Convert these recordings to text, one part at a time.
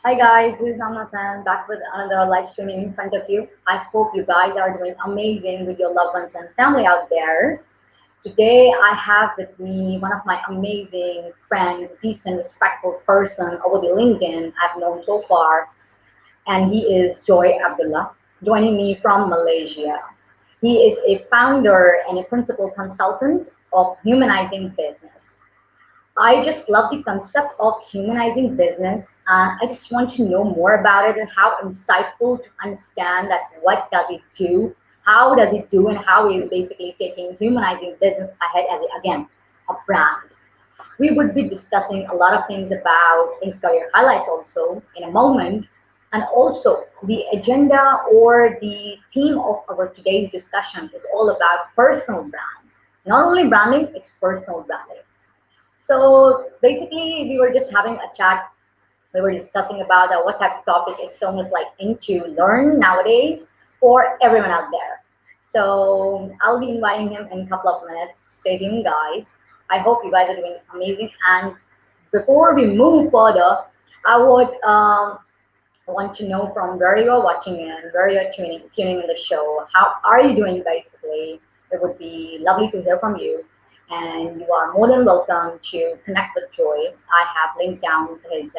Hi guys, this is Amna back with another live streaming in front of you. I hope you guys are doing amazing with your loved ones and family out there. Today I have with me one of my amazing friends, decent, respectful person over the LinkedIn I've known so far, and he is Joy Abdullah, joining me from Malaysia. He is a founder and a principal consultant of Humanizing Business. I just love the concept of humanizing business, and I just want to know more about it and how insightful to understand that what does it do, how does it do, and how it is basically taking humanizing business ahead as, again, a brand. We would be discussing a lot of things about his career highlights also in a moment, and also the agenda or the theme of our today's discussion is all about personal brand. Not only branding, it's personal branding. So basically, we were just having a chat. We were discussing about what type of topic is so much like into learn nowadays for everyone out there. So I'll be inviting him in a couple of minutes. Stay tuned, guys. I hope you guys are doing amazing. And before we move further, I would want to know from where you are watching and where you're tuning in the show. How are you doing, basically? It would be lovely to hear from you. And you are more than welcome to connect with Joy. I have linked down his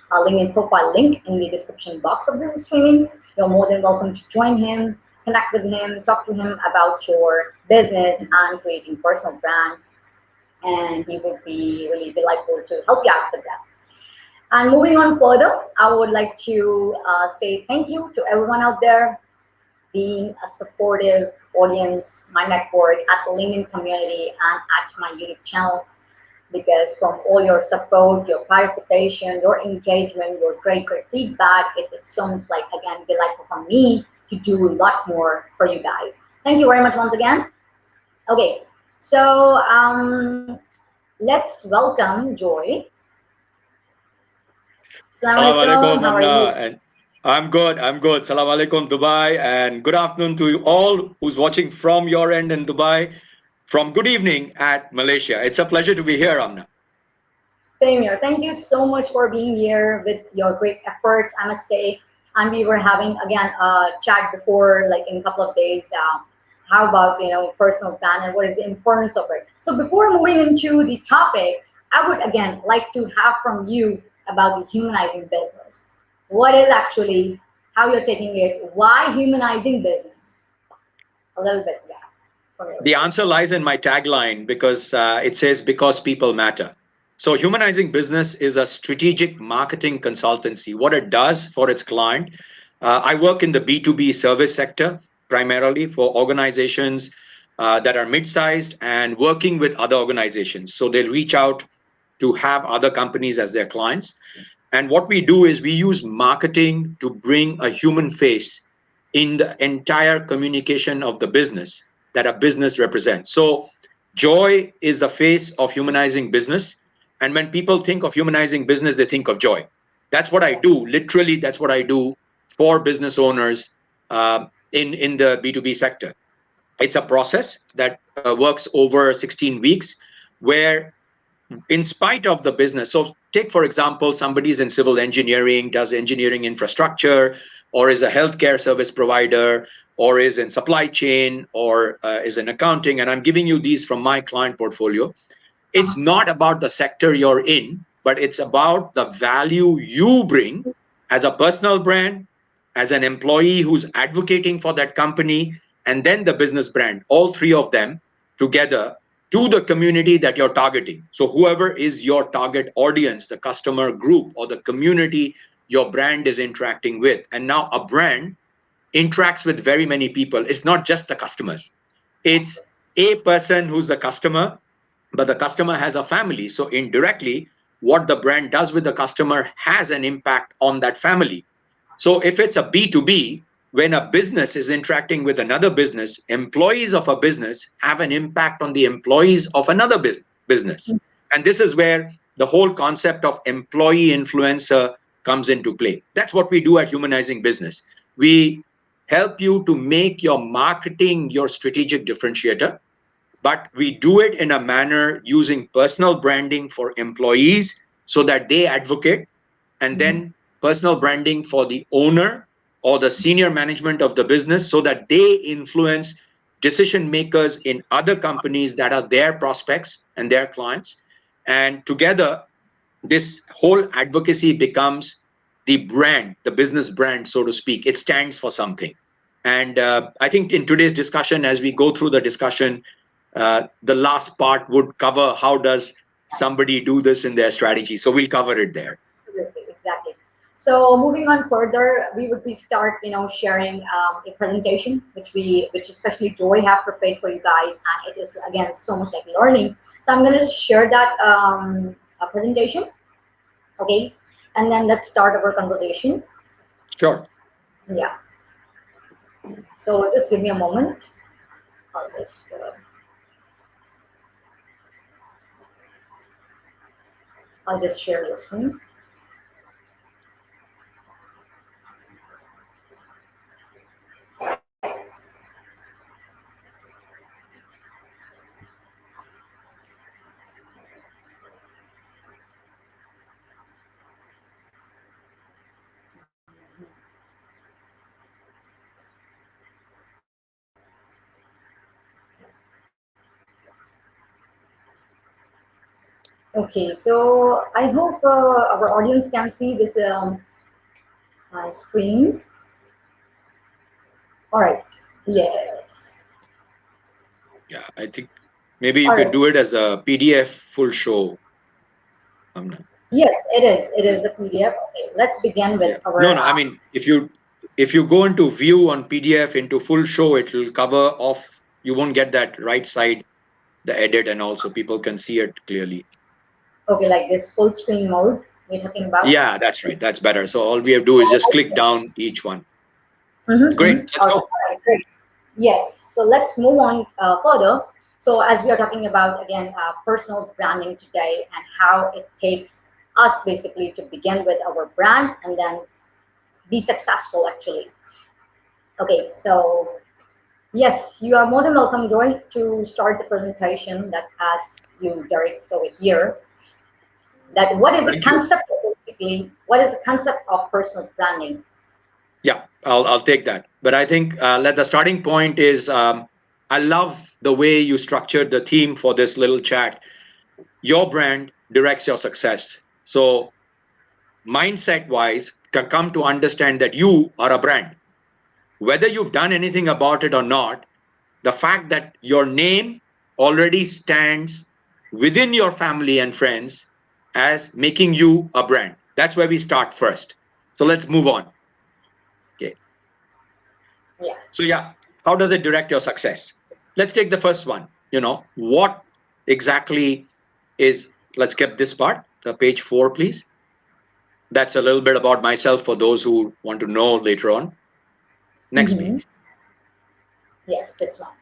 LinkedIn profile link in the description box of this streaming. You're more than welcome to join him, connect with him, talk to him about your business and creating personal brand. And he would be really delightful to help you out with that. And moving on further, I would like to say thank you to everyone out there being a supportive audience, my network, at the LinkedIn community, and at my YouTube channel. Because from all your support, your participation, your engagement, your great feedback, it is so much like, again, delightful for me to do a lot more for you guys. Thank you very much once again. Okay, so let's welcome Joy. Assalamu Assalamualaikum, alaikum, how are Amna. you? And I'm good. I'm good. Assalamu alaikum, Dubai. And good afternoon to you all who's watching from your end in Dubai, from good evening at Malaysia. It's a pleasure to be here, Amna. Same here. Thank you so much for being here with your great efforts, I must say. And we were having, again, a chat before, like in a couple of days. How about, personal plan and what is the importance of it? So before moving into the topic, I would, again, like to have from you about the humanizing business. What is actually, how you're taking it, why humanizing business? A little bit, yeah. From your The side. answer lies in my tagline because it says, because people matter. So Humanizing Business is a strategic marketing consultancy. What it does for its client, I work in the B2B service sector, primarily for organizations that are mid-sized and working with other organizations. So they'll reach out to have other companies as their clients. And what we do is we use marketing to bring a human face in the entire communication of the business that a business represents. So Joy is the face of humanizing business. And when people think of humanizing business, they think of Joy. That's what I do. Literally, that's what I do for business owners in the B2B sector. It's a process that works over 16 weeks where in spite of the business. So take, for example, somebody's in civil engineering, does engineering infrastructure, or is a healthcare service provider, or is in supply chain, or is in accounting. And I'm giving you these from my client portfolio. It's not about the sector you're in, but it's about the value you bring as a personal brand, as an employee who's advocating for that company, and then the business brand, all three of them together to the community that you're targeting. So whoever is your target audience, the customer group or the community your brand is interacting with. And now a brand interacts with very many people. It's not just the customers. It's a person who's the customer, but the customer has a family. So indirectly, what the brand does with the customer has an impact on that family. So if it's a B2B, when a business is interacting with another business, employees of a business have an impact on the employees of another business. And this is where the whole concept of employee influencer comes into play. That's what we do at Humanizing Business. We help you to make your marketing your strategic differentiator, but we do it in a manner using personal branding for employees so that they advocate, and then personal branding for the owner or the senior management of the business so that they influence decision makers in other companies that are their prospects and their clients. And together, this whole advocacy becomes the brand, the business brand, so to speak. It stands for something. And I think in today's discussion, as we go through the discussion, the last part would cover how does somebody do this in their strategy. So we'll cover it there. Absolutely, exactly. So moving on further, we would be start, sharing a presentation, which especially Joy have prepared for you guys, and it is again so much like learning. So I'm going to share that presentation, okay, and then let's start our conversation. Sure. Yeah. So just give me a moment. I'll just. I'll just share the screen. Okay, so I hope our audience can see this screen. All right. Yes. Yeah, I think maybe you All could right. do it as a PDF full show. Yes, it is. It is a PDF. Okay, let's begin with Yeah. our. No, I mean, if you go into view on PDF into full show, it will cover off. You won't get that right side, the edit, and also people can see it clearly. Okay, like this full screen mode we're talking about. Yeah, that's right. That's better. So all we have to do is just click down each one. Great. Let's Okay, go. all right, great. Yes. So let's move on further. So as we are talking about again personal branding today and how it takes us basically to begin with our brand and then be successful actually. Okay, so yes, you are more than welcome, Joy, to start the presentation that as you direct over here. That what is the Thank you. concept basically? What is the concept of personal branding? Yeah, I'll take that. But I think the starting point is I love the way you structured the theme for this little chat. Your brand directs your success. So mindset wise, to come to understand that you are a brand. Whether you've done anything about it or not, the fact that your name already stands within your family and friends as making you a brand. That's where we start first. So let's move on. Okay. Yeah. So yeah, how does it direct your success? Let's take the first one. What exactly is, let's get this part, page 4, please. That's a little bit about myself for those who want to know later on. Next page. Yes, this one.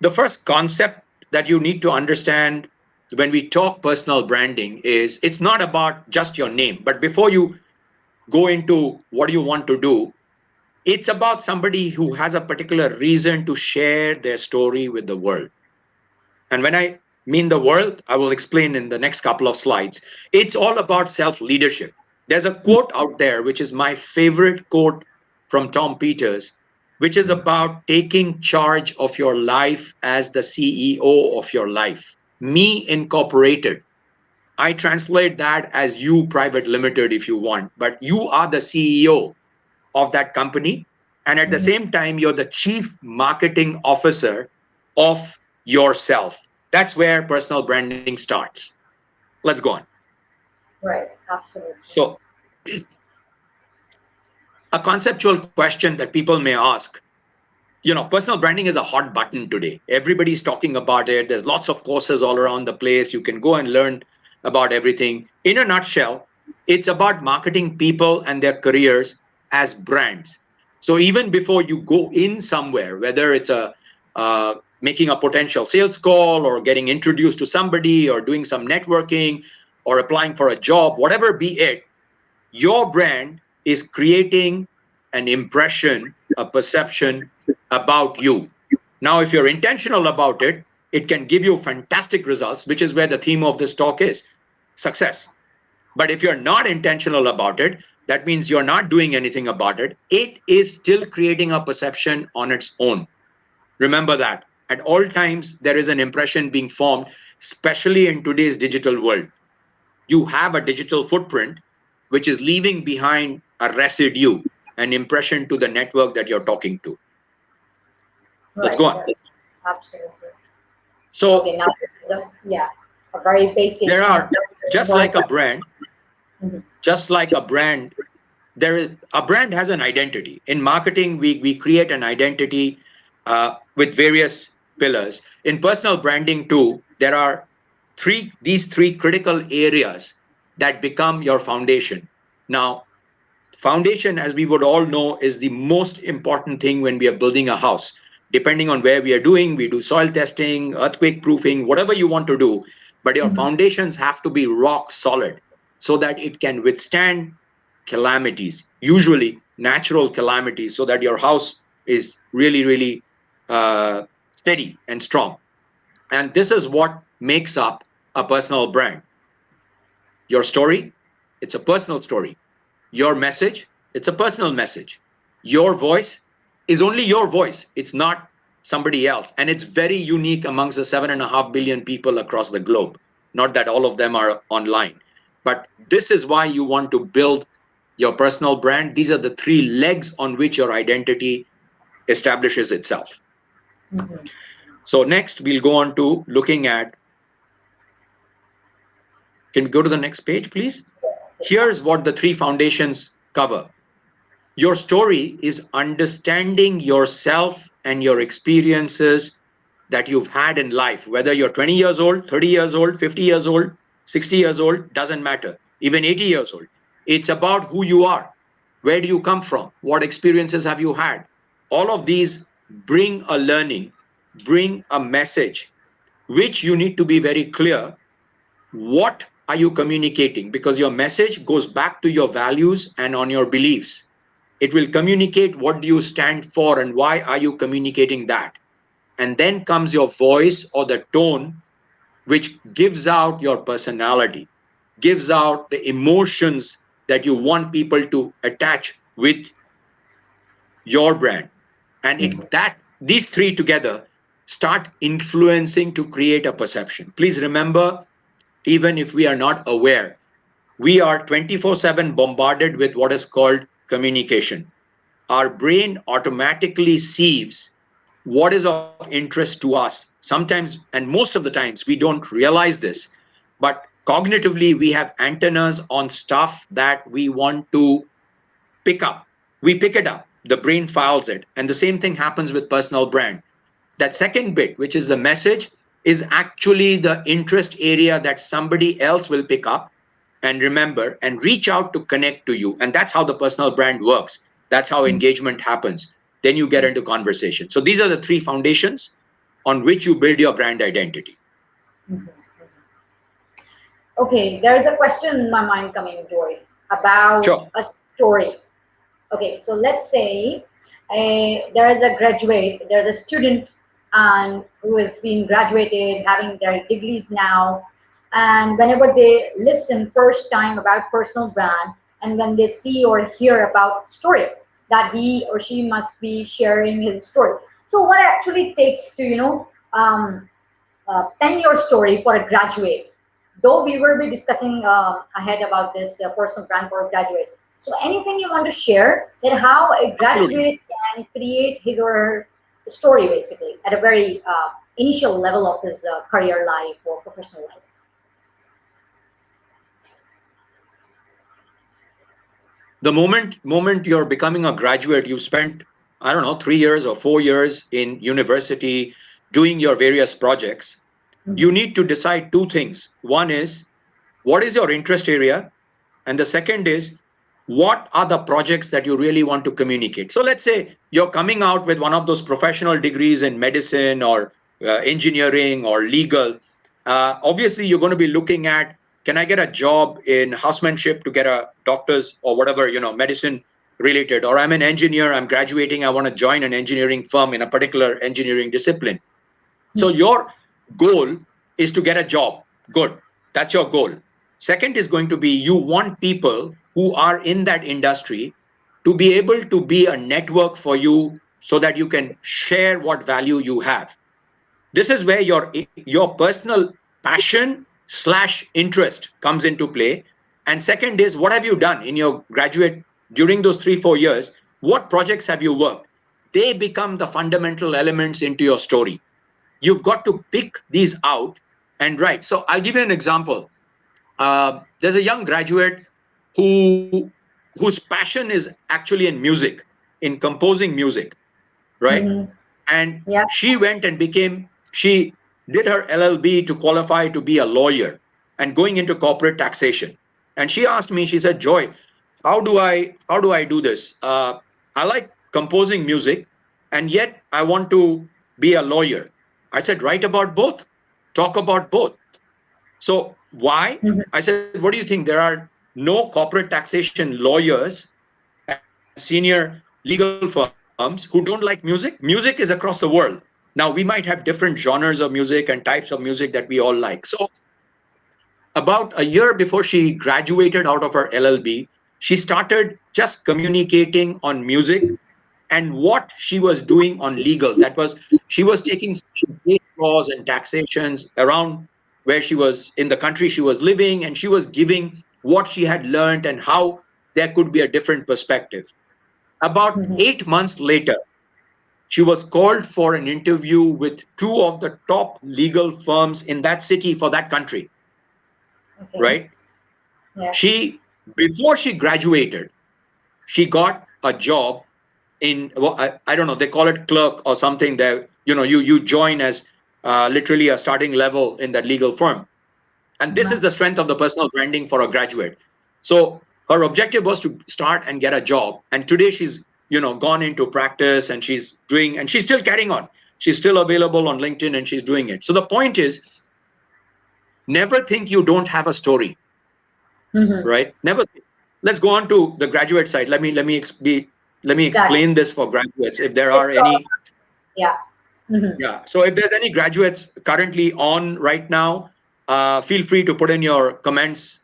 The first concept that you need to understand when we talk personal branding is it's not about just your name. But before you go into what you want to do, it's about somebody who has a particular reason to share their story with the world. And when I mean the world, I will explain in the next couple of slides. It's all about self-leadership. There's a quote out there, which is my favorite quote from Tom Peters, which is about taking charge of your life as the CEO of your life. Me Incorporated. I translate that as you private limited if you want, but you are the CEO of that company. And at the same time, you're the chief marketing officer of yourself. That's where personal branding starts. Let's go on. Right, absolutely. So, a conceptual question that people may ask, personal branding is a hot button today. Everybody's talking about it. There's lots of courses all around the place. You can go and learn about everything. In a nutshell, it's about marketing people and their careers as brands. So even before you go in somewhere, whether it's making a potential sales call or getting introduced to somebody or doing some networking or applying for a job, whatever be it, your brand is creating an impression, a perception about you. Now, if you're intentional about it, it can give you fantastic results, which is where the theme of this talk is success. But if you're not intentional about it, that means you're not doing anything about it, it is still creating a perception on its own. Remember that. At all times, there is an impression being formed, especially in today's digital world. You have a digital footprint, which is leaving behind a residue, an impression to the network that you're talking to. Let's Right, go on. right. Absolutely. So Okay, now this is a very basic. there are, just like a brand, Mhm. just like a brand, there is a brand has an identity. In marketing, we create an identity with various pillars. In personal branding too, there are these three critical areas that become your foundation. Now, foundation, as we would all know, is the most important thing when we are building a house. Depending on where we are doing, we do soil testing, earthquake proofing, whatever you want to do, but your Mhm. foundations have to be rock solid so that it can withstand calamities, usually natural calamities, so that your house is really, really steady and strong. And this is what makes up a personal brand. Your story, it's a personal story. Your message, it's a personal message. Your voice is only your voice. It's not somebody else. And it's very unique amongst the 7.5 billion people across the globe. Not that all of them are online. But this is why you want to build your personal brand. These are the three legs on which your identity establishes itself. Mhm. So next, we'll go on to looking at, can we go to the next page, please? Yes, this one. Here's what the three foundations cover. Your story is understanding yourself and your experiences that you've had in life, whether you're 20 years old, 30 years old, 50 years old, 60 years old, doesn't matter, even 80 years old. It's about who you are. Where do you come from? What experiences have you had? All of these bring a learning, bring a message, which you need to be very clear. What are you communicating? Because your message goes back to your values and on your beliefs. It will communicate what do you stand for and why are you communicating that. And then comes your voice or the tone, which gives out your personality, gives out the emotions that you want people to attach with your brand. And Mhm. these three together start influencing to create a perception. Please remember, even if we are not aware, we are 24/7 bombarded with what is called communication. Our brain automatically sees what is of interest to us. Sometimes, and most of the times, we don't realize this, but cognitively, we have antennas on stuff that we want to pick up. We pick it up, the brain files it. And the same thing happens with personal brand. That second bit, which is the message, is actually the interest area that somebody else will pick up and remember and reach out to connect to you. And that's how the personal brand works. That's how engagement happens. Then you get into conversation. So these are the three foundations on which you build your brand identity. Mhm. Okay, there is a question in my mind coming, Joy, about Sure. a story. Okay, so let's say there is a graduate, there's a student and who is being graduated, having their degrees now, and whenever they listen first time about personal brand, and when they see or hear about story, that he or she must be sharing his story. So what actually takes to pen your story for a graduate? Though we will be discussing ahead about this personal brand for graduates. So anything you want to share that how a Absolutely. graduate can create his or her story basically at a very initial level of his career life or professional life. The moment you're becoming a graduate, you've spent, I don't know, 3 years or 4 years in university doing your various projects. You Mhm. need to decide two things. One is, what is your interest area? And the second is, what are the projects that you really want to communicate? So let's say you're coming out with one of those professional degrees in medicine or engineering or legal. Obviously, you're going to be looking at, can I get a job in housemanship to get a doctor's or whatever, medicine related? Or I'm an engineer, I'm graduating, I want to join an engineering firm in a particular engineering discipline. So Mhm. your goal is to get a job. Good. That's your goal. Second is going to be, you want people who are in that industry to be able to be a network for you so that you can share what value you have. This is where your personal passion slash interest comes into play. And second is, what have you done in your graduate during those 3-4 years? What projects have you worked? They become the fundamental elements into your story. You've got to pick these out and write. So I'll give you an example. There's a young graduate who whose passion is actually in music, in composing music, right? Mm-hmm. And Yeah. she did her LLB to qualify to be a lawyer and going into corporate taxation. And she asked me, she said, Joy, how do I do this? I like composing music, and yet I want to be a lawyer. I said, write about both, talk about both. So why? Mm-hmm. I said, what do you think? There are no corporate taxation lawyers and senior legal firms who don't like music. Music is across the world. Now, we might have different genres of music and types of music that we all like. So about a year before she graduated out of her LLB, she started just communicating on music and what she was doing on legal. That was, she was taking state laws and taxations around where she was in the country she was living, and she was giving what she had learned and how there could be a different perspective. About Mm-hmm. 8 months later, she was called for an interview with two of the top legal firms in that city for that country, Okay. right? Yeah. She, before she graduated, she got a job in, well, I don't know, they call it clerk or something there. You join as literally a starting level in that legal firm. And this Uh-huh. is the strength of the personal branding for a graduate. So her objective was to start and get a job. And today she's, gone into practice, and she's doing, and she's still carrying on. She's still available on LinkedIn, and she's doing it. So the point is, never think you don't have a story, Mm-hmm. right? Never. Let's go on to the graduate side. Let me Exactly. explain this for graduates. If there It's are all, any, yeah. Mm-hmm. yeah. So if there's any graduates currently on right now, feel free to put in your comments,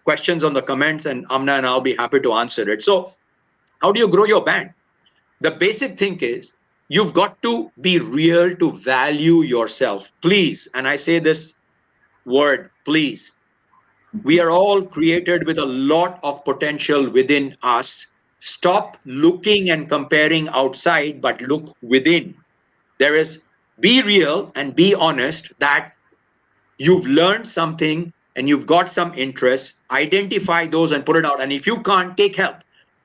questions on the comments, and Amna and I'll be happy to answer it. So how do you grow your band? The basic thing is, you've got to be real to value yourself. Please, and I say this word, please. We are all created with a lot of potential within us. Stop looking and comparing outside, but look within. There is, be real and be honest that you've learned something and you've got some interests. Identify those and put it out. And if you can't, take help.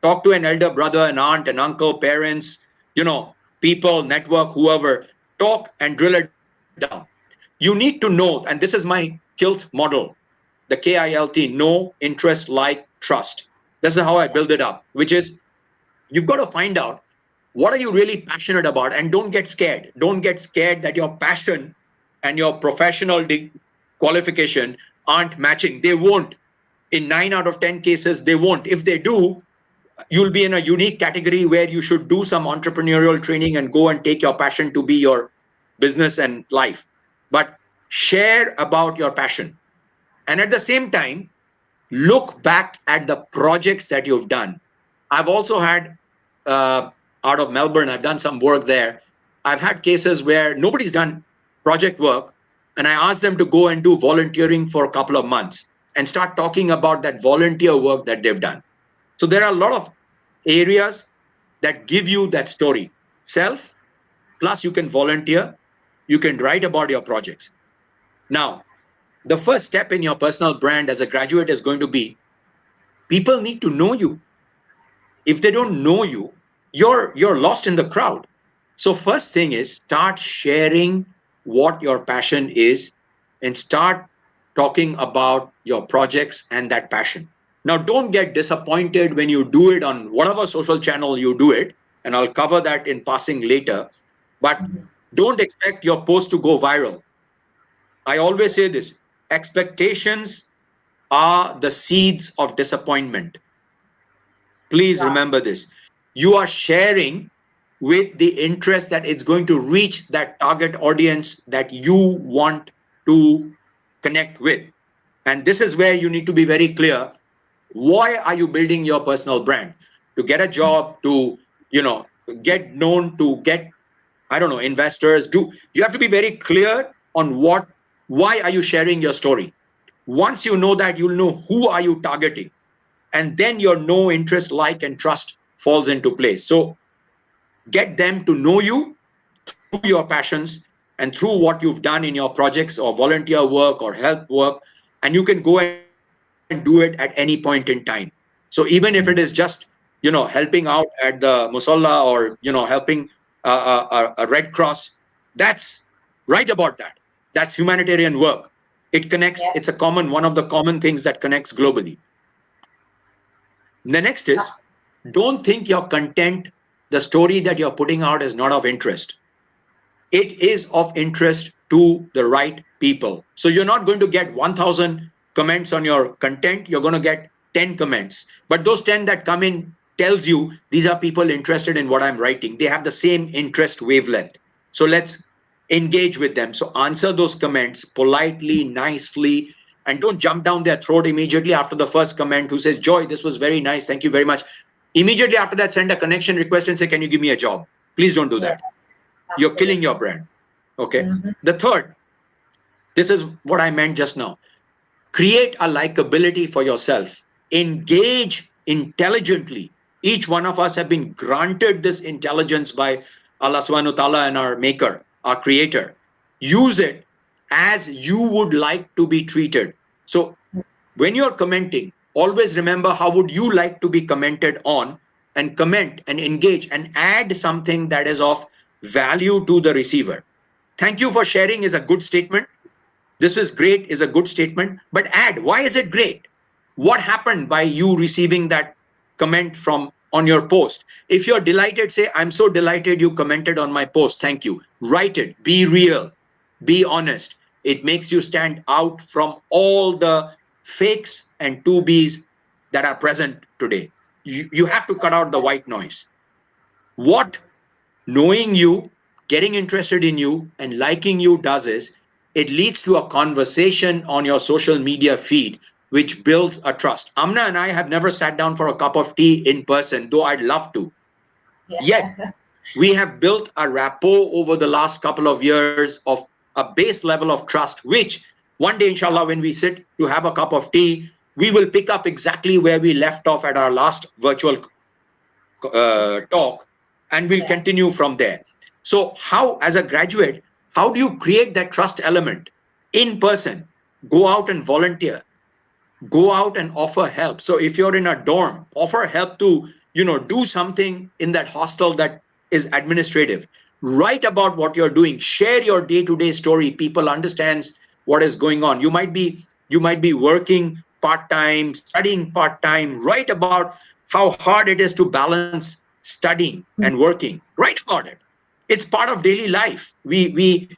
Talk to an elder brother, an aunt, an uncle, parents, people, network, whoever. Talk and drill it down. You need to know, and this is my KILT model, the KILT, know, interest, like, trust. This is how I build it up, which is, you've got to find out what are you really passionate about, and don't get scared. Don't get scared that your passion and your professional qualification aren't matching. They won't. In 9 out of 10 cases, they won't. If they do, you'll be in a unique category where you should do some entrepreneurial training and go and take your passion to be your business and life. But share about your passion. And at the same time, look back at the projects that you've done. I've also had, out of Melbourne, I've done some work there. I've had cases where nobody's done project work, and I asked them to go and do volunteering for a couple of months and start talking about that volunteer work that they've done. So there are a lot of areas that give you that story. Self, plus you can volunteer, you can write about your projects. Now, the first step in your personal brand as a graduate is going to be, people need to know you. If they don't know you, you're lost in the crowd. So first thing is, start sharing what your passion is and start talking about your projects and that passion. Now, don't get disappointed when you do it on whatever social channel you do it, and I'll cover that in passing later. But Mm-hmm. don't expect your post to go viral. I always say this, expectations are the seeds of disappointment. Please Wow. remember this. You are sharing with the interest that it's going to reach that target audience that you want to connect with. And this is where you need to be very clear. Why are you building your personal brand? To get a job, to, get known, to get, I don't know, investors. You have to be very clear on why are you sharing your story? Once you know that, you'll know who are you targeting, and then your know, interest, like, and trust falls into place. So get them to know you through your passions and through what you've done in your projects or volunteer work or help work, and you can go and do it at any point in time. So even if it is just, helping out at the musalla, or helping a Red Cross, that's right about that. That's humanitarian work. It connects. Yeah. It's a common, one of the common things that connects globally. The next is, don't think your content, the story that you're putting out, is not of interest. It is of interest to the right people. So you're not going to get 1,000 comments on your content. You're going to get 10 comments. But those 10 that come in tells you these are people interested in what I'm writing. They have the same interest wavelength. So let's engage with them. So answer those comments politely, nicely, and don't jump down their throat immediately after the first comment who says, Joy, this was very nice. Thank you very much. Immediately after that, send a connection request and say, can you give me a job? Please don't do Yeah. that. You're killing your brand. Okay. The third, this is what I meant just now. Create a likability for yourself. Engage intelligently. Each one of us have been granted this intelligence by Allah subhanahu wa ta'ala and our maker, our creator. Use it as you would like to be treated. So when you're commenting, always remember how would you like to be commented on, and comment and engage and add something that is of value to the receiver. Thank you for sharing is a good statement. This is great is a good statement, but add, why is it great? What happened by you receiving that comment from on your post? If you're delighted, say, I'm so delighted you commented on my post. Thank you. Write it. Be real. Be honest. It makes you stand out from all the fakes and 2Bs that are present today. You have to cut out the white noise. What knowing you, getting interested in you, and liking you does is, it leads to a conversation on your social media feed, which builds a trust. Amna and I have never sat down for a cup of tea in person, though I'd love to. Yeah. Yet, we have built a rapport over the last couple of years of a base level of trust, which one day, inshallah, when we sit to have a cup of tea, we will pick up exactly where we left off at our last virtual talk, and we'll continue from there. So how, as a graduate, how do you create that trust element in person? Go out and volunteer. Go out and offer help. So if you're in a dorm, offer help to, do something in that hostel that is administrative. Write about what you're doing. Share your day-to-day story. People understands what is going on. You might be working part-time, studying part-time. Write about how hard it is to balance studying and working. Write about it. It's part of daily life. We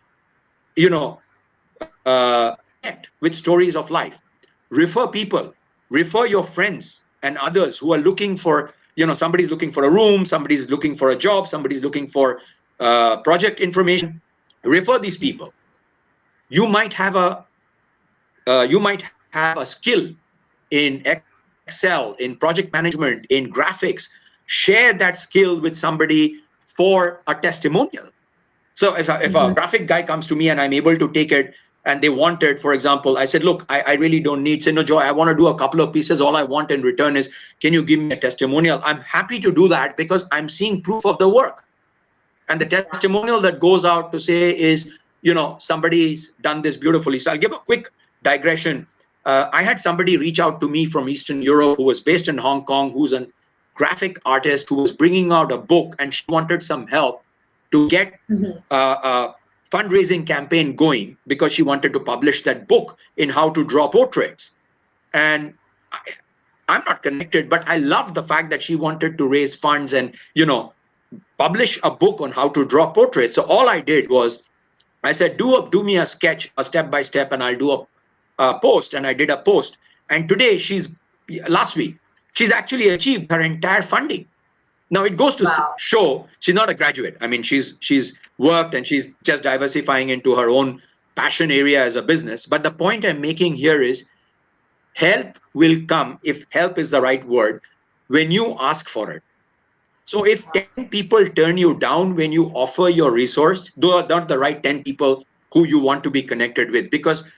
connect with stories of life. Refer people, refer your friends and others who are looking for, somebody's looking for a room, somebody's looking for a job, somebody's looking for project information. Refer these people. You might have a skill in Excel, in project management, in graphics. Share that skill with somebody for a testimonial. So if a graphic guy comes to me and I'm able to take it, and they want it, for example, I said, look, I really don't need, say, no, Joy, I want to do a couple of pieces. All I want in return is, can you give me a testimonial? I'm happy to do that because I'm seeing proof of the work. And the testimonial that goes out to say is, somebody's done this beautifully. So I'll give a quick digression. I had somebody reach out to me from Eastern Europe who was based in Hong Kong, who's a graphic artist who was bringing out a book, and she wanted some help to get a fundraising campaign going because she wanted to publish that book in how to draw portraits. And I'm not connected, but I love the fact that she wanted to raise funds and, publish a book on how to draw portraits. So all I did was, I said, do me a sketch, a step by step, and I'll do a post. And I did a post. And today, last week, she's actually achieved her entire funding. Now it goes to show she's not a graduate. I mean, she's worked and she's just diversifying into her own passion area as a business. But the point I'm making here is, Help will come, if help is the right word, when you ask for it. So if 10 people turn you down when you offer your resource, those are not the right 10 people who you want to be connected with, because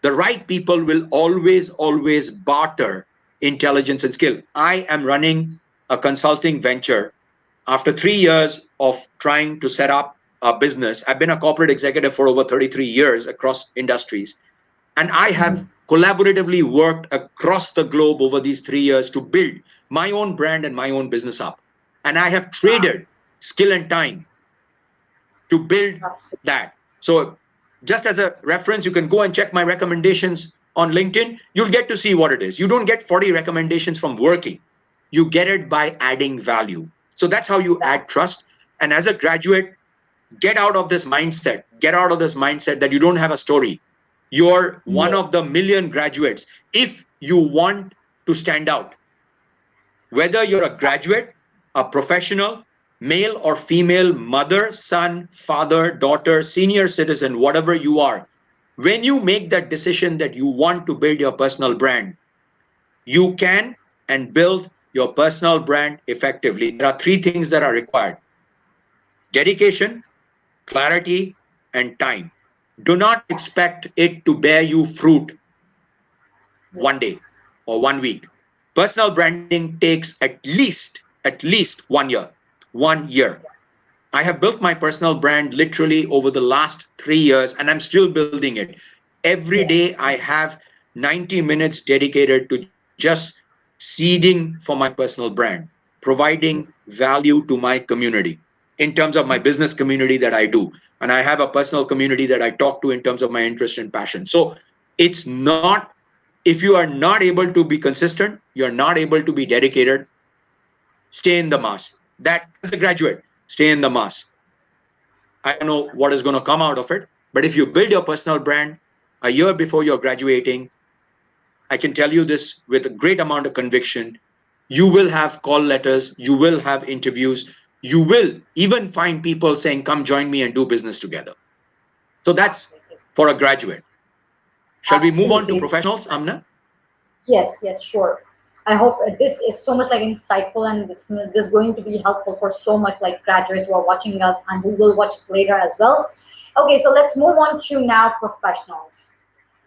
the right people will always barter intelligence and skill. I am running a consulting venture after 3 years of trying to set up a business. I've been a corporate executive for over 33 years across industries. And I have collaboratively worked across the globe over these 3 years to build my own brand and my own business up. And I have traded skill and time to build that. So just as a reference, you can go and check my recommendations on LinkedIn. You'll get to see what it is. You don't get 40 recommendations from working. You get it by adding value. So that's how you add trust. And as a graduate, get out of this mindset. Get out of this mindset that you don't have a story. You're one of the million graduates. If you want to stand out, whether you're a graduate, a professional, male or female, mother, son, father, daughter, senior citizen, whatever you are, when you make that decision that you want to build your personal brand, you can and build your personal brand effectively. There are three things that are required: dedication, clarity, and time. Do not expect it to bear you fruit one day or 1 week. Personal branding takes at least 1 year. 1 year. I have built my personal brand literally over the last 3 years, and I'm still building it. Every day I have 90 minutes dedicated to just seeding for my personal brand, providing value to my community in terms of my business community that I do. And I have a personal community that I talk to in terms of my interest and passion. So it's not, if you are not able to be consistent, you're not able to be dedicated, stay in the mass. That as a graduate, stay in the mass. I don't know what is going to come out of it, but if you build your personal brand a year before you're graduating, I can tell you this with a great amount of conviction, you will have call letters, you will have interviews, you will even find people saying, come join me and do business together. So that's for a graduate. Shall we move on to professionals, Amna? Yes, yes, sure. I hope this is so much like insightful, and this is going to be helpful for so much like graduates who are watching us and who will watch it later as well. Okay, so let's move on to now professionals.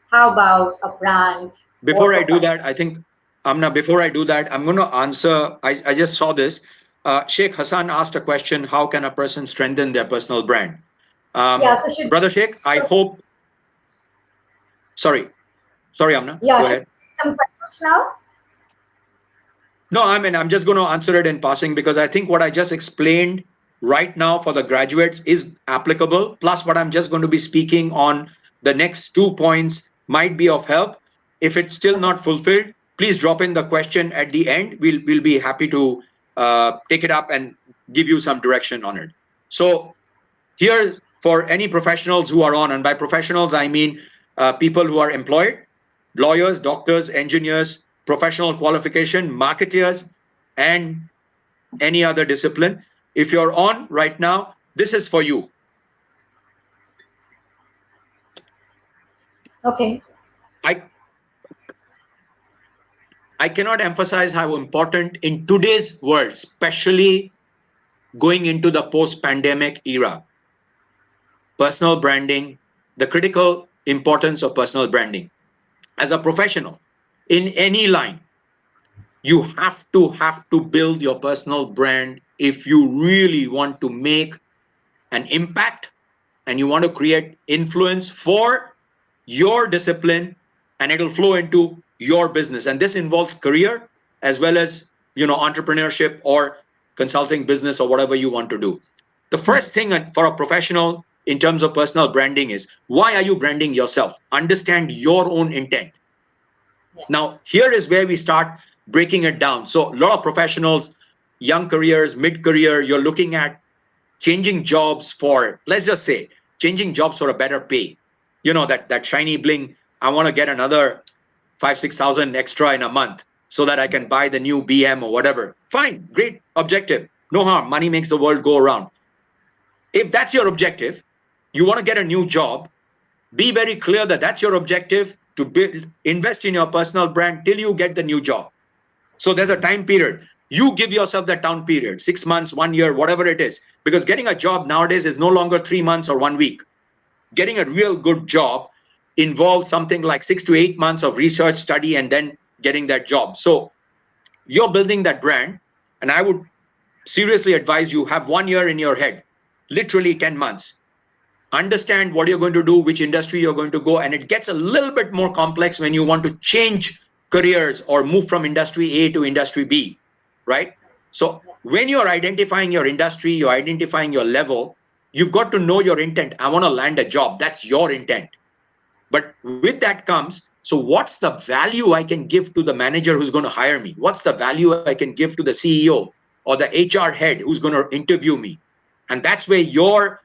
How about a brand? Before I do that, I think, Amna, before I do that, I'm going to answer, I just saw this. Sheikh Hassan asked a question, how can a person strengthen their personal brand? Brother Sheikh, I hope, sorry, Amna, go ahead. Some questions now? No, I mean, I'm just going to answer it in passing, because I think what I just explained right now for the graduates is applicable. Plus what I'm just going to be speaking on the next 2 points might be of help. If it's still not fulfilled, please drop in the question at the end. We'll be happy to take it up and give you some direction on it. So here, for any professionals who are on, and by professionals, I mean people who are employed, lawyers, doctors, engineers, professional qualification, marketeers, and any other discipline. If you're on right now, this is for you. Okay. I cannot emphasize how important in today's world, especially going into the post-pandemic era, personal branding, the critical importance of personal branding. As a professional in any line, you have to build your personal brand if you really want to make an impact and you want to create influence for your discipline, and it'll flow into your business. And this involves career as well as, entrepreneurship or consulting business or whatever you want to do. The first thing for a professional in terms of personal branding is, why are you branding yourself? Understand your own intent. Now, here is where we start breaking it down. So a lot of professionals, young careers, mid-career, you're looking at changing jobs for, let's just say, changing jobs for a better pay. That shiny bling, I want to get another 5,000-6,000 extra in a month so that I can buy the new BM or whatever. Fine, great objective. No harm, money makes the world go around. If that's your objective, you want to get a new job, be very clear that that's your objective. to build, invest in your personal brand till you get the new job. So there's a time period. You give yourself that time period, 6 months, 1 year, whatever it is. Because getting a job nowadays is no longer 3 months or 1 week. Getting a real good job involves something like 6 to 8 months of research, study, and then getting that job. So you're building that brand, and I would seriously advise you have 1 year in your head, literally 10 months. Understand what you're going to do, which industry you're going to go, and it gets a little bit more complex when you want to change careers or move from industry A to industry B, right? So when you're identifying your industry, you're identifying your level, you've got to know your intent. I want to land a job. That's your intent. But with that comes, so what's the value I can give to the manager who's going to hire me? What's the value I can give to the CEO or the HR head who's going to interview me? And that's where your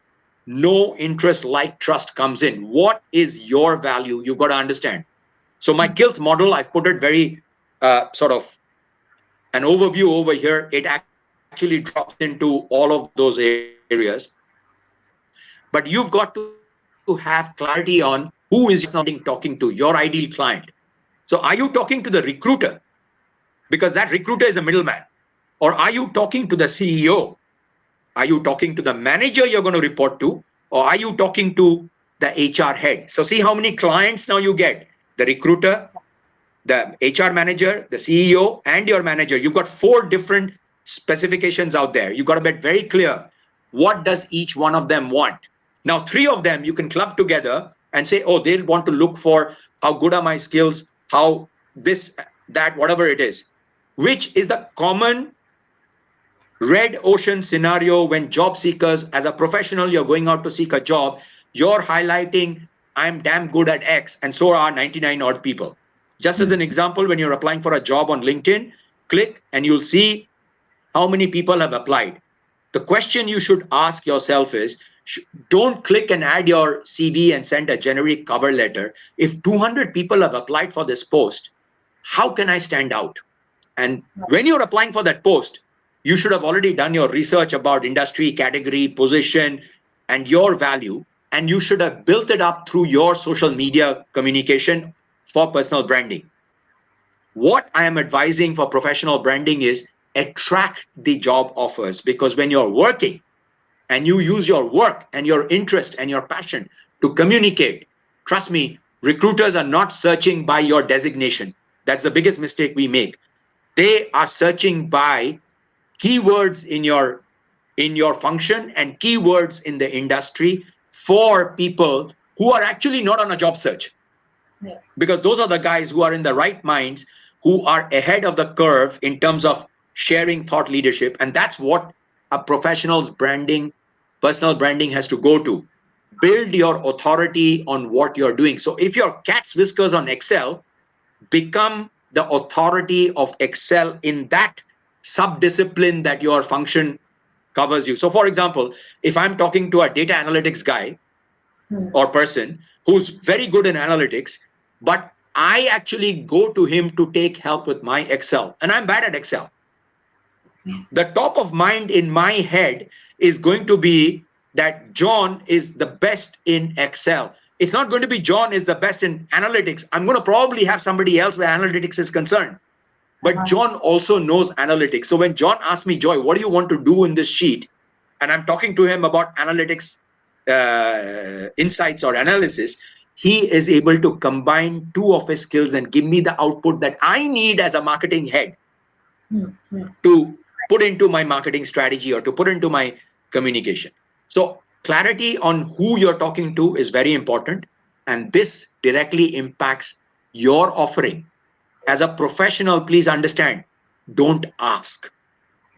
no interest, like trust comes in. What is your value? You've got to understand. So my guilt model, I've put it very sort of an overview over here. It actually drops into all of those areas. But you've got to have clarity on who is your personal branding talking to, your ideal client. So are you talking to the recruiter? Because that recruiter is a middleman. Or are you talking to the CEO? Are you talking to the manager you're going to report to? Or are you talking to the HR head? So see how many clients now you get. The recruiter, the HR manager, the CEO, and your manager. You've got 4 different specifications out there. You've got to be very clear. What does each one of them want? Now, 3 of them you can club together and say, oh, they'll want to look for how good are my skills, how this, that, whatever it is, which is the common red ocean scenario when job seekers, as a professional, you're going out to seek a job, you're highlighting, I'm damn good at X, and so are 99 odd people. Just as an example, when you're applying for a job on LinkedIn, click and you'll see how many people have applied. The question you should ask yourself is, don't click and add your CV and send a generic cover letter. If 200 people have applied for this post, how can I stand out? And when you're applying for that post, you should have already done your research about industry, category, position, and your value. And you should have built it up through your social media communication for personal branding. What I am advising for professional branding is attract the job offers, because when you're working and you use your work and your interest and your passion to communicate, trust me, recruiters are not searching by your designation. That's the biggest mistake we make. They are searching by keywords in your function and keywords in the industry for people who are actually not on a job search. Yeah. Because those are the guys who are in the right minds, who are ahead of the curve in terms of sharing thought leadership. And that's what a professional's branding, personal branding has to go to. Build your authority on what you're doing. So if you're cat's whiskers on Excel, become the authority of Excel in that sub-discipline that your function covers you. So for example, if I'm talking to a data analytics guy or person who's very good in analytics, but I actually go to him to take help with my Excel, and I'm bad at Excel. The top of mind in my head is going to be that John is the best in Excel. It's not going to be John is the best in analytics. I'm going to probably have somebody else where analytics is concerned. But John also knows analytics. So when John asks me, Joy, what do you want to do in this sheet? And I'm talking to him about analytics insights or analysis, he is able to combine 2 of his skills and give me the output that I need as a marketing head to put into my marketing strategy or to put into my communication. So clarity on who you're talking to is very important. And this directly impacts your offering. As a professional, please understand, don't ask.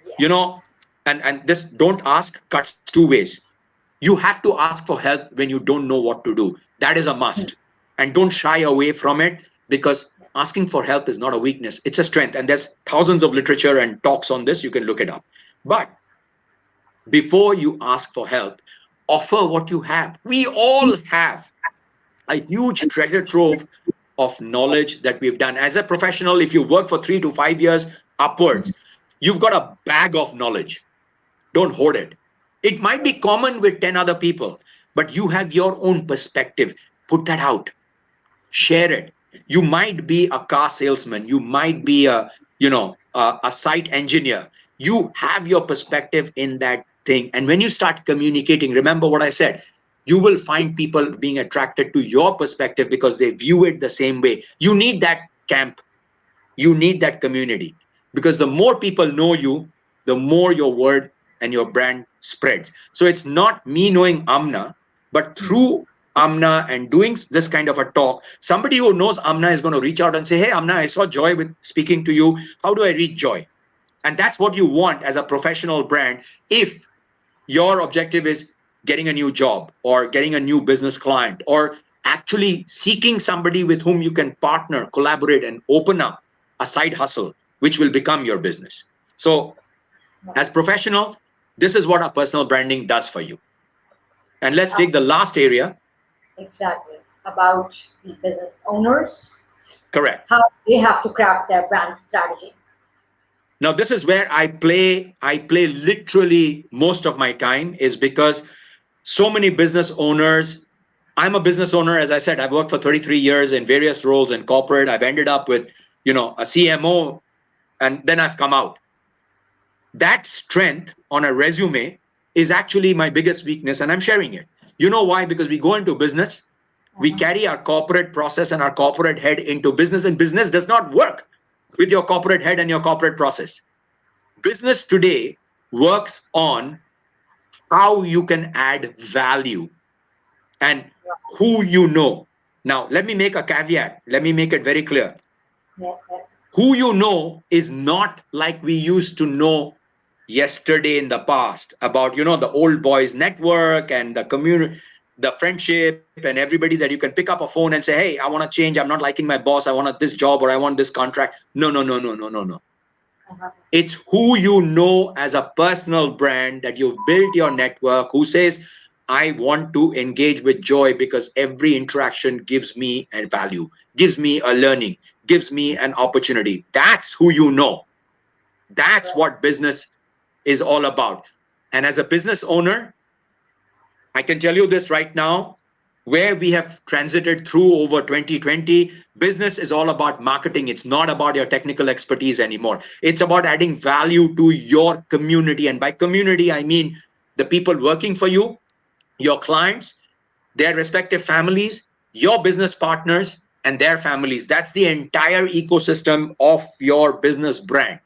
Yes. You know, and this don't ask cuts 2 ways. You have to ask for help when you don't know what to do. That is a must. And don't shy away from it, because asking for help is not a weakness. It's a strength. And there's thousands of literature and talks on this. You can look it up. But before you ask for help, offer what you have. We all have a huge treasure trove of knowledge that we've done. As a professional, if you work for 3 to 5 years upwards, you've got a bag of knowledge. Don't hoard it. It might be common with 10 other people, but you have your own perspective. Put that out. Share it. You might be a car salesman. You might be a site engineer. You have your perspective in that thing. And when you start communicating, remember what I said, you will find people being attracted to your perspective because they view it the same way. You need that camp. You need that community, because the more people know you, the more your word and your brand spreads. So it's not me knowing Amna, but through Amna and doing this kind of a talk, somebody who knows Amna is going to reach out and say, hey, Amna, I saw Joy with speaking to you. How do I reach Joy? And that's what you want as a professional brand. If your objective is getting a new job or getting a new business client or actually seeking somebody with whom you can partner, collaborate, and open up a side hustle, which will become your business. So as professional, this is what our personal branding does for you. And let's take the last area. Exactly. About the business owners, Correct. how they have to craft their brand strategy. Now, this is where I play literally most of my time, is because so many business owners, I'm a business owner, as I said, I've worked for 33 years in various roles in corporate. I've ended up with, a CMO, and then I've come out. That strength on a resume is actually my biggest weakness, and I'm sharing it. You know why? Because we go into business, we carry our corporate process and our corporate head into business, and business does not work with your corporate head and your corporate process. Business today works on how you can add value and who you know. Now, let me make a caveat. Let me make it very clear. Who you know is not like we used to know yesterday in the past about, the old boys network and the community, the friendship, and everybody that you can pick up a phone and say, hey, I want to change. I'm not liking my boss. I want this job, or I want this contract. No. It's who you know as a personal brand, that you've built your network, who says, I want to engage with Joy because every interaction gives me a value, gives me a learning, gives me an opportunity. That's who you know. That's what business is all about. And as a business owner, I can tell you this right now, where we have transited through over 2020, business is all about marketing. It's not about your technical expertise anymore. It's about adding value to your community. And by community, I mean the people working for you, your clients, their respective families, your business partners, and their families. That's the entire ecosystem of your business brand.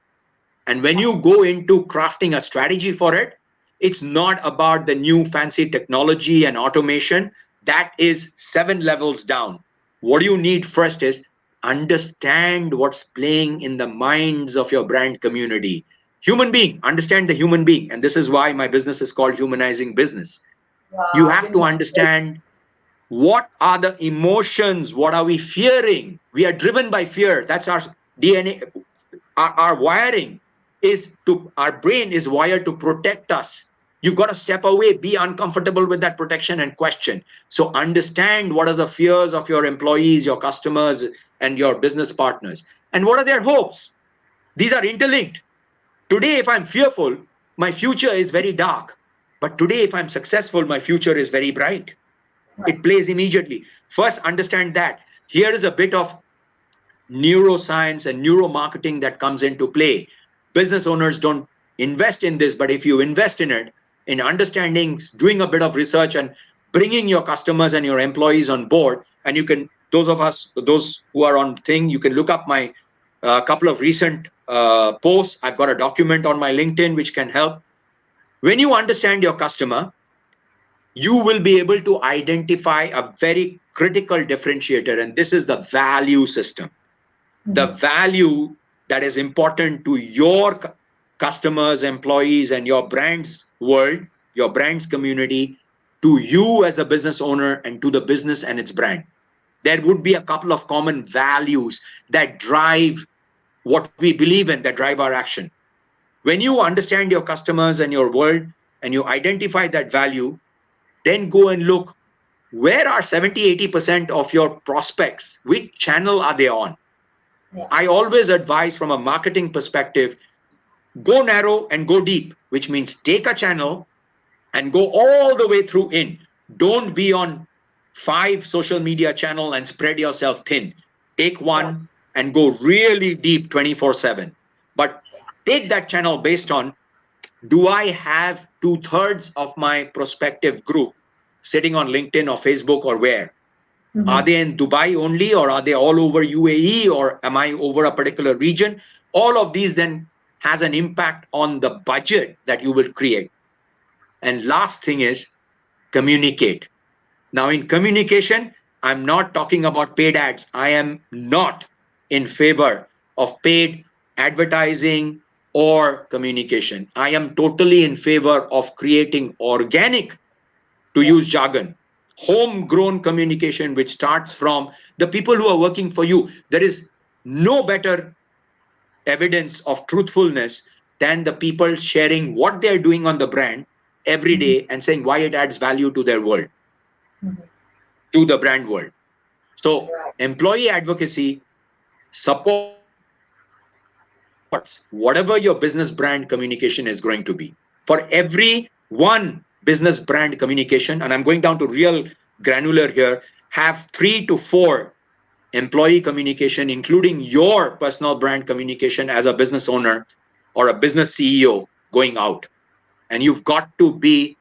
And when you go into crafting a strategy for it, it's not about the new fancy technology and automation. That is 7 levels down. What you need first is understand what's playing in the minds of your brand community. Human being, understand the human being. And this is why my business is called Humanizing Business. You have to understand what are the emotions, what are we fearing? We are driven by fear. That's our DNA. Our wiring is our brain is wired to protect us. You've got to step away, be uncomfortable with that protection and question. So understand what are the fears of your employees, your customers, and your business partners. And what are their hopes? These are interlinked. Today, if I'm fearful, my future is very dark. But today, if I'm successful, my future is very bright. It plays immediately. First, understand that. Here is a bit of neuroscience and neuromarketing that comes into play. Business owners don't invest in this, but if you invest in it, in understanding, doing a bit of research and bringing your customers and your employees on board, and you can, those who are on thing, you can look up my couple of recent posts. I've got a document on my LinkedIn which can help. When you understand your customer, you will be able to identify a very critical differentiator, and this is the value system. The value that is important to your customers, employees, and your brand's world, your brand's community, to you as a business owner and to the business and its brand. There would be a couple of common values that drive what we believe in, that drive our action. When you understand your customers and your world and you identify that value, then go and look, where are 70-80% of your prospects? Which channel are they on? I always advise from a marketing perspective, go narrow and go deep, which means take a channel and go all the way through in. Don't be on 5 social media channels and spread yourself thin. Take one and go really deep 24/7. But take that channel based on, do I have 2/3 of my prospective group sitting on LinkedIn or Facebook or where? Are they in Dubai only, or are they all over UAE, or am I over a particular region? All of these then has an impact on the budget that you will create. And last thing is communicate. Now in communication, I'm not talking about paid ads. I am not in favor of paid advertising or communication. I am totally in favor of creating organic, to use jargon, homegrown communication, which starts from the people who are working for you. There is no better evidence of truthfulness than the people sharing what they're doing on the brand every day and saying why it adds value to their world, to the brand world. So employee advocacy supports whatever your business brand communication is going to be. For every one business brand communication, and I'm going down to real granular here, have 3 to 4 employee communication, including your personal brand communication as a business owner or a business CEO going out. And you've got to be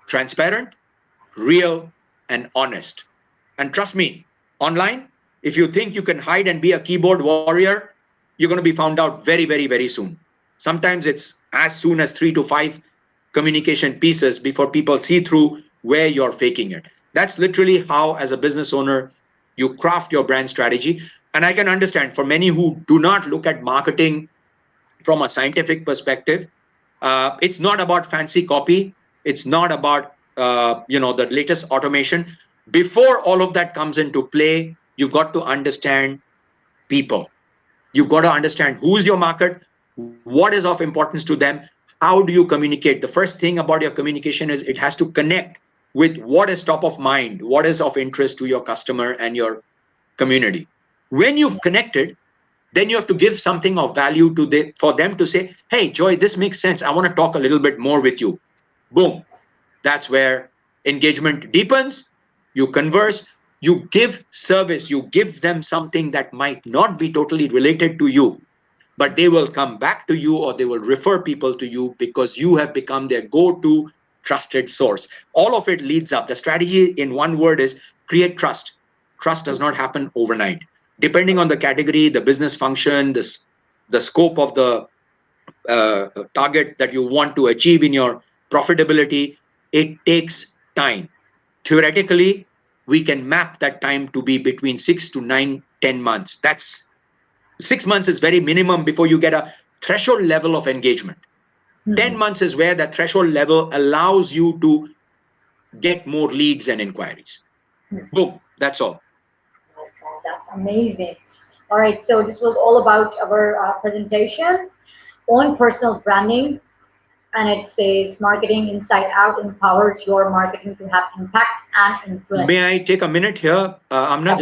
transparent, real, and honest. And trust me, online, if you think you can hide and be a keyboard warrior, you're going to be found out very, very, very soon. Sometimes it's as soon as 3 to 5 communication pieces before people see through where you're faking it. That's literally how, as a business owner, you craft your brand strategy. And I can understand for many who do not look at marketing from a scientific perspective, it's not about fancy copy. It's not about the latest automation. Before all of that comes into play, you've got to understand people. You've got to understand who's your market, what is of importance to them, how do you communicate. The first thing about your communication is it has to connect with what is top of mind, what is of interest to your customer and your community. When you've connected, then you have to give something of value for them to say, hey, Joy, this makes sense. I want to talk a little bit more with you. Boom. That's where engagement deepens. You converse, you give service, you give them something that might not be totally related to you, but they will come back to you or they will refer people to you because you have become their go-to trusted source. All of it leads up. The strategy in one word is create trust. Trust does not happen overnight. Depending on the category, the business function, the scope of the target that you want to achieve in your profitability, it takes time. Theoretically, we can map that time to be between 6 to 9, 10 months. That's 6 months is very minimum before you get a threshold level of engagement. 10 months is where that threshold level allows you to get more leads and inquiries. Boom, that's all. That's amazing. All right, so this was all about our presentation on personal branding, and it says marketing inside out empowers your marketing to have impact and influence. May I take a minute here, Amna,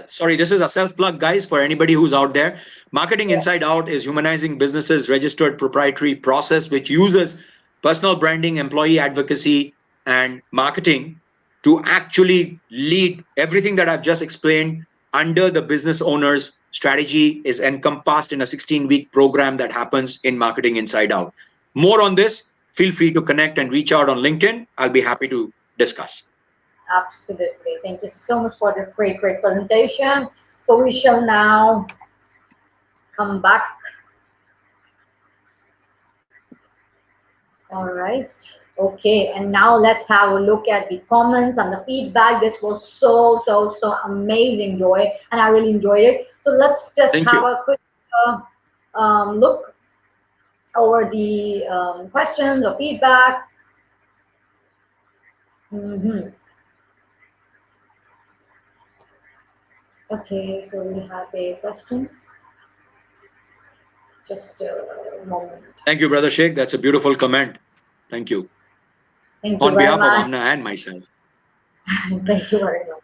sorry, this is a self-plug, guys, for anybody who's out there. Marketing inside out is humanizing businesses' registered proprietary process, which uses personal branding, employee advocacy, and marketing to actually lead everything that I've just explained under the business owner's strategy is encompassed in a 16-week program that happens in Marketing Inside Out. More on this, feel free to connect and reach out on LinkedIn. I'll be happy to discuss. Absolutely. Thank you so much for this great presentation. So we shall now come back. All right. Okay. And now let's have a look at the comments and the feedback. This was so amazing, Joy, and I really enjoyed it. So let's just have a quick look over the questions or feedback. Okay, so we have a question. Just a moment. Thank you, Brother Sheikh. That's a beautiful comment. Thank you. Thank you on behalf of Amna and myself. Thank you very much.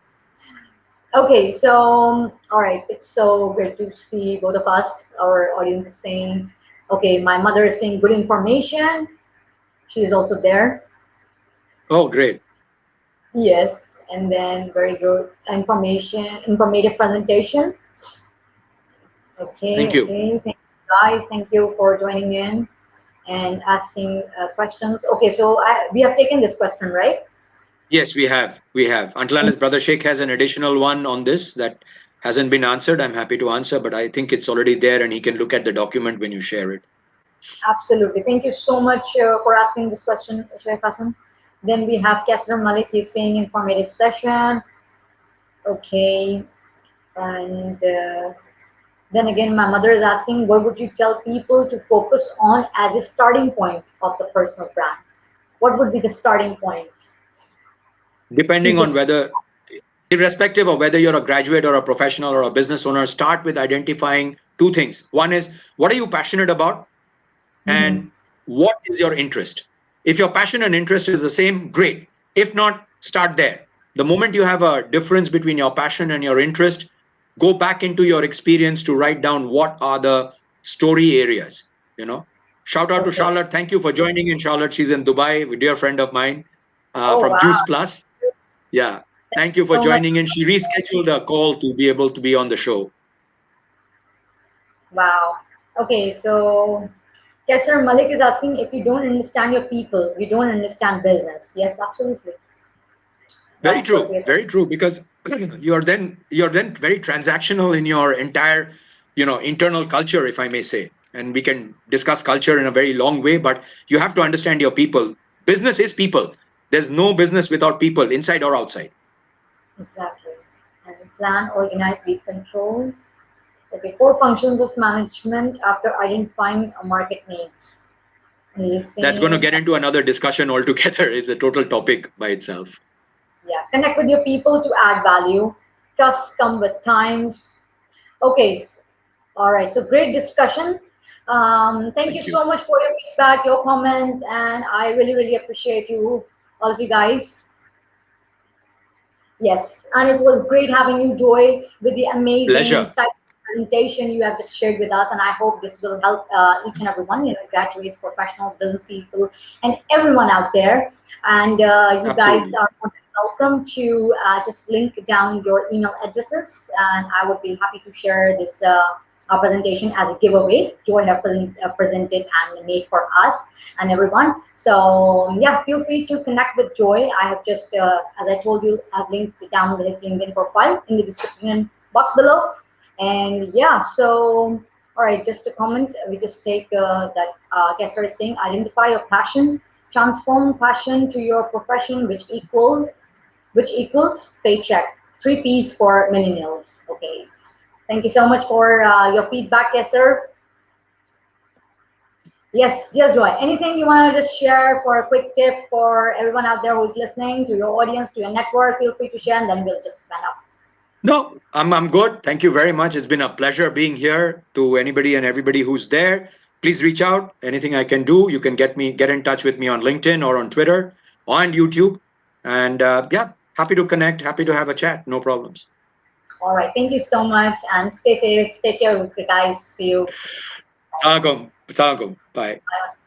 Okay, so all right, it's so great to see both of us. Our audience is saying, okay, my mother is saying good information. She is also there. Oh, great. Yes, and then very good informative presentation. Thank Okay, you. okay. Thank you guys. Thank you for joining in and asking questions. Okay, so we have taken this question, right? Yes, we have. We have. Until unless Brother Sheikh has an additional one on this that hasn't been answered, I'm happy to answer, but I think it's already there and he can look at the document when you share it. Absolutely. Thank you so much for asking this question, Shaykh Hassan. Then we have Kessler Malik. He's saying informative session. Okay, and then again, my mother is asking, what would you tell people to focus on as a starting point of the personal brand? What would be the starting point to Depending on just whether, irrespective of whether you're a graduate or a professional or a business owner, start with identifying two things. One is, what are you passionate about? Mhm. And what is your interest? If your passion and interest is the same, great. If not, start there. The moment you have a difference between your passion and your interest, go back into your experience to write down what are the story areas. You know, shout out to Okay. Charlotte. Thank you for joining in, Charlotte. She's in Dubai, a dear friend of mine Oh from wow. Juice Plus. Yeah. Thank Thank you you for so much. joining in. She rescheduled a call to be able to be on the show. Wow. Okay, so Kessler Malik is asking, if you don't understand your people, you don't understand business. Yes, absolutely. Very That's what true. we're. Very true. Because you're then very transactional in your entire, internal culture, if I may say. And we can discuss culture in a very long way, but you have to understand your people. Business is people. There's no business without people, inside or outside. Exactly. And plan, organize, lead, control. Okay, four functions of management after identifying a market needs. That's going to Listening, get into another discussion altogether. It's a total topic by itself. yeah, connect with your people to add value. Trust come with times. Okay, all right. So great discussion. Thank you Thank you. so much for your feedback, your comments, and I really, really appreciate you, all of you guys. Yes, and it was great having you, Joy, with the amazing Pleasure. insightful presentation you have just shared with us. And I hope this will help each and everyone, graduates, professionals, business people, and everyone out there. And you guys Absolutely. are more than welcome to just link down your email addresses, and I would be happy to share this presentation as a giveaway. Joy have presented and made for us and everyone. So yeah, feel free to connect with Joy. I have just, as I told you, I've linked down his LinkedIn profile in the description box below. And yeah, so all right, just a comment. We just take that Kessler is saying, identify your passion, transform passion to your profession, which equals paycheck. Three P's for millennials. Okay. Thank you so much for your feedback, Kessler. Yes, yes, Joy. Anything you want to just share for a quick tip for everyone out there who's listening, to your audience, to your network? Feel free to share, and then we'll just wrap up. No, I'm good. Thank you very much. It's been a pleasure being here. To anybody and everybody who's there, please reach out. Anything I can do, you can get in touch with me on LinkedIn or on Twitter or on YouTube. And yeah, happy to connect, happy to have a chat. No problems. All right. Thank you so much, and stay safe. Take care, guys. See you. Assalamualaikum. Assalamualaikum. Bye. Bye.